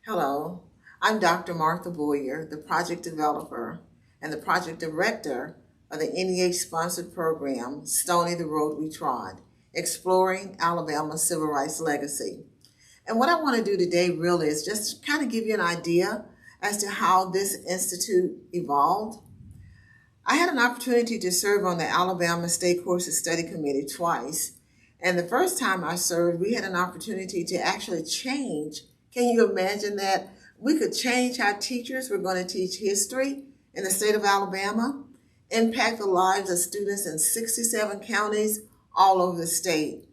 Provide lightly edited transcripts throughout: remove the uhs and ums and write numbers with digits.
Hello, I'm Dr. Martha Bouyer, the project developer and the project director of the NEH-sponsored program, Stony, the Road We Trod, Exploring Alabama's Civil Rights Legacy. And what I want to do today really is just kind of give you an idea as to how this institute evolved. I had an opportunity to serve on the Alabama State Courses Study Committee twice. And the first time I served, we had an opportunity to actually change. Can you imagine that? We could change how teachers were going to teach history in the state of Alabama, impact the lives of students in 67 counties all over the state.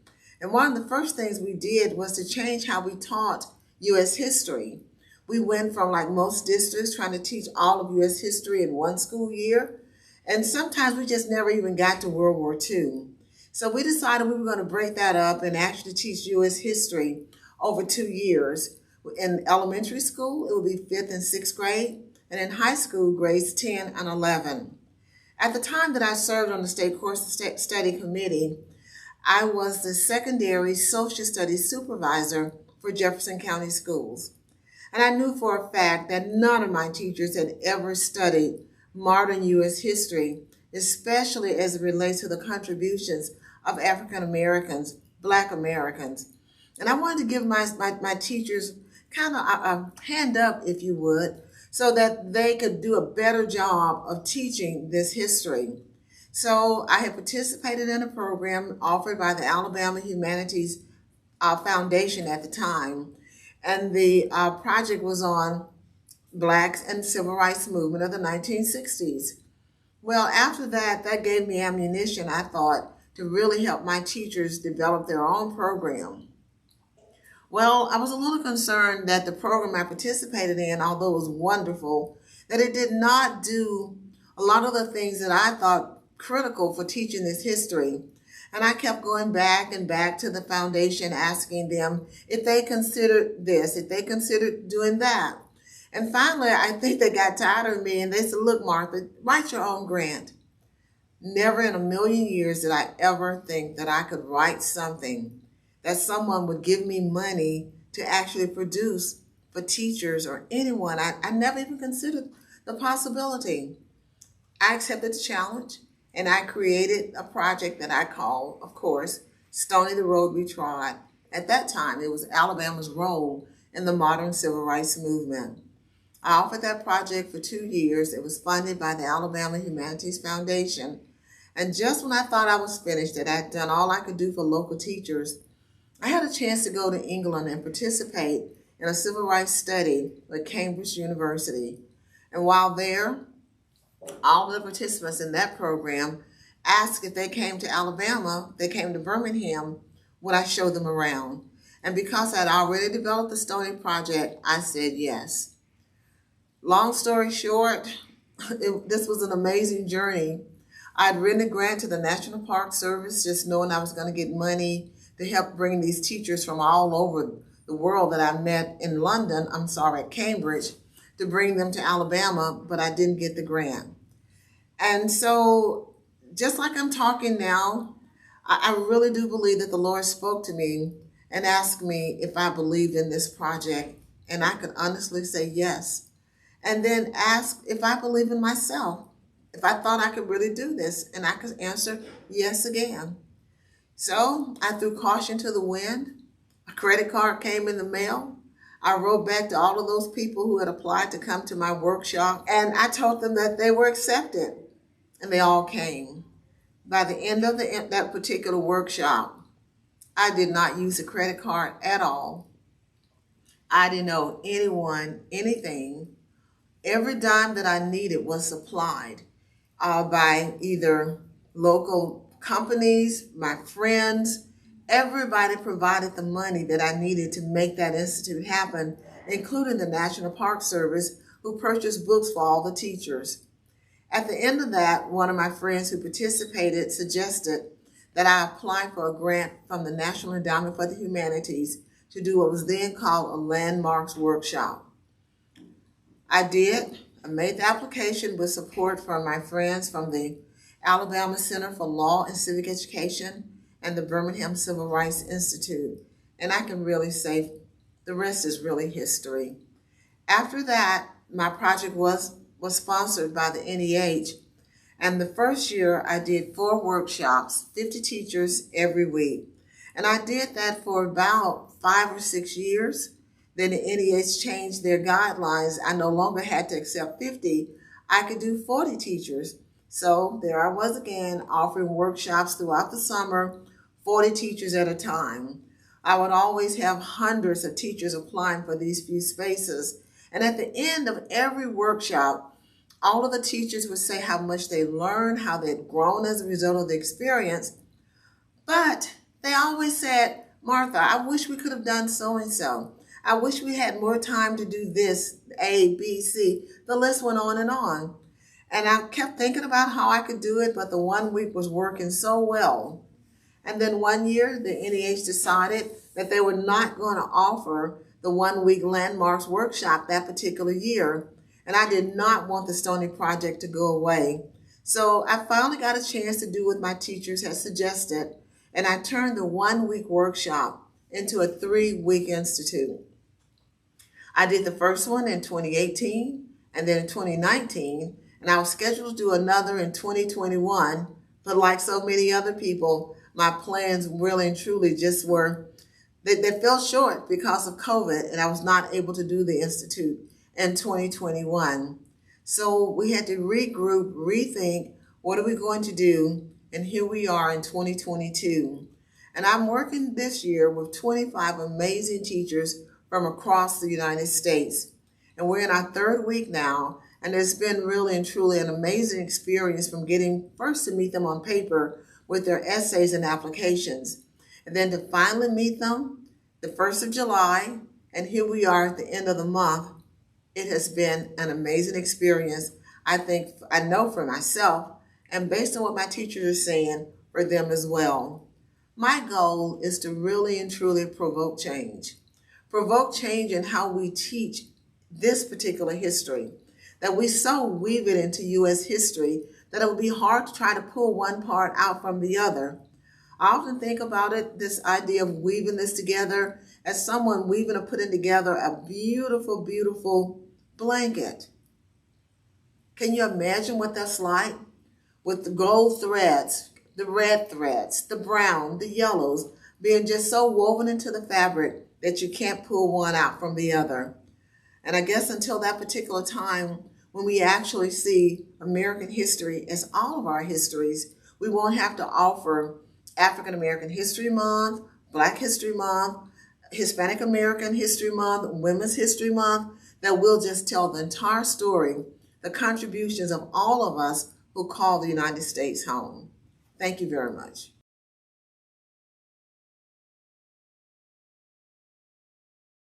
And one of the first things we did was to change how we taught U.S. history. We went from, like most districts, trying to teach all of U.S. history in one school year, and sometimes we just never even got to World War II. So we decided we were going to break that up and actually teach U.S. history over 2 years. In elementary school, it would be 5th and 6th grade, and in high school, grades 10 and 11. At the time that I served on the State Course Study Committee, I was the secondary social studies supervisor for Jefferson County Schools. And I knew for a fact that none of my teachers had ever studied modern U.S. history, especially as it relates to the contributions of African Americans, Black Americans. And I wanted to give my teachers kind of a hand up, if you would, so that they could do a better job of teaching this history. So I had participated in a program offered by the Alabama Humanities Foundation at the time. And the project was on Blacks and Civil Rights Movement of the 1960s. Well, after that, that gave me ammunition, I thought, to really help my teachers develop their own program. Well, I was a little concerned that the program I participated in, although it was wonderful, that it did not do a lot of the things that I thought critical for teaching this history. And I kept going back and back to the foundation, asking them if they considered this, if they considered doing that. And finally, I think they got tired of me and they said, look, Martha, write your own grant. Never in a million years did I ever think that I could write something that someone would give me money to actually produce for teachers or anyone. I never even considered the possibility. I accepted the challenge and I created a project that I call, of course, Stony, the Road We Trod. At that time, it was Alabama's role in the modern civil rights movement. I offered that project for 2 years. It was funded by the Alabama Humanities Foundation. And just when I thought I was finished, that I'd done all I could do for local teachers, I had a chance to go to England and participate in a civil rights study at Cambridge University. And while there, all the participants in that program asked if they came to Alabama, they came to Birmingham, would I show them around? And because I'd already developed the Stony project, I said yes. Long story short, this was an amazing journey. I'd written a grant to the National Park Service, just knowing I was going to get money to help bring these teachers from all over the world that I met in London, at Cambridge, to bring them to Alabama, but I didn't get the grant. And so, just like I'm talking now, I really do believe that the Lord spoke to me and asked me if I believed in this project, and I could honestly say yes. And then ask if I believe in myself, if I thought I could really do this, and I could answer yes again. So I threw caution to the wind. A credit card came in the mail. I wrote back to all of those people who had applied to come to my workshop, and I told them that they were accepted, and they all came. By the end of that particular workshop, I did not use a credit card at all. I didn't owe anyone anything. Every dime that I needed was supplied by either local companies, my friends. Everybody provided the money that I needed to make that institute happen, including the National Park Service, who purchased books for all the teachers. At the end of that, one of my friends who participated suggested that I apply for a grant from the National Endowment for the Humanities to do what was then called a landmarks workshop. I did. I made the application with support from my friends from the Alabama Center for Law and Civic Education and the Birmingham Civil Rights Institute. And I can really say the rest is really history. After that, my project was sponsored by the NEH. And the first year I did 4 workshops, 50 teachers every week. And I did that for about 5 or 6 years. Then the NEH changed their guidelines. I no longer had to accept 50. I could do 40 teachers. So there I was again, offering workshops throughout the summer, 40 teachers at a time. I would always have hundreds of teachers applying for these few spaces. And at the end of every workshop, all of the teachers would say how much they learned, how they'd grown as a result of the experience. But they always said, Martha, I wish we could have done so and so. I wish we had more time to do this, A, B, C. The list went on and on. And I kept thinking about how I could do it, but the 1 week was working so well. And then one year, the NEH decided that they were not going to offer the 1 week landmarks workshop that particular year. And I did not want the Stony project to go away. So I finally got a chance to do what my teachers had suggested, and I turned the 1 week workshop into a 3-week institute. I did the first one in 2018 and then in 2019, and I was scheduled to do another in 2021, but like so many other people, my plans really and truly just were, they fell short because of COVID, and I was not able to do the institute in 2021. So we had to regroup, rethink, what are we going to do? And here we are in 2022. And I'm working this year with 25 amazing teachers from across the United States. And we're in our 3rd week now, and it's been really and truly an amazing experience, from getting first to meet them on paper with their essays and applications, and then to finally meet them the 1st of July, and here we are at the end of the month. It has been an amazing experience. I know for myself, and based on what my teachers are saying, for them as well. My goal is to really and truly provoke change. Provoke change in how we teach this particular history, that we so weave it into U.S. history that it would be hard to try to pull one part out from the other. I often think about it, this idea of weaving this together, as someone weaving or putting together a beautiful, beautiful blanket. Can you imagine what that's like? With the gold threads, the red threads, the brown, the yellows, being just so woven into the fabric that you can't pull one out from the other. And I guess until that particular time, when we actually see American history as all of our histories, we won't have to offer African American History Month, Black History Month, Hispanic American History Month, Women's History Month, that we'll just tell the entire story, the contributions of all of us who call the United States home. Thank you very much.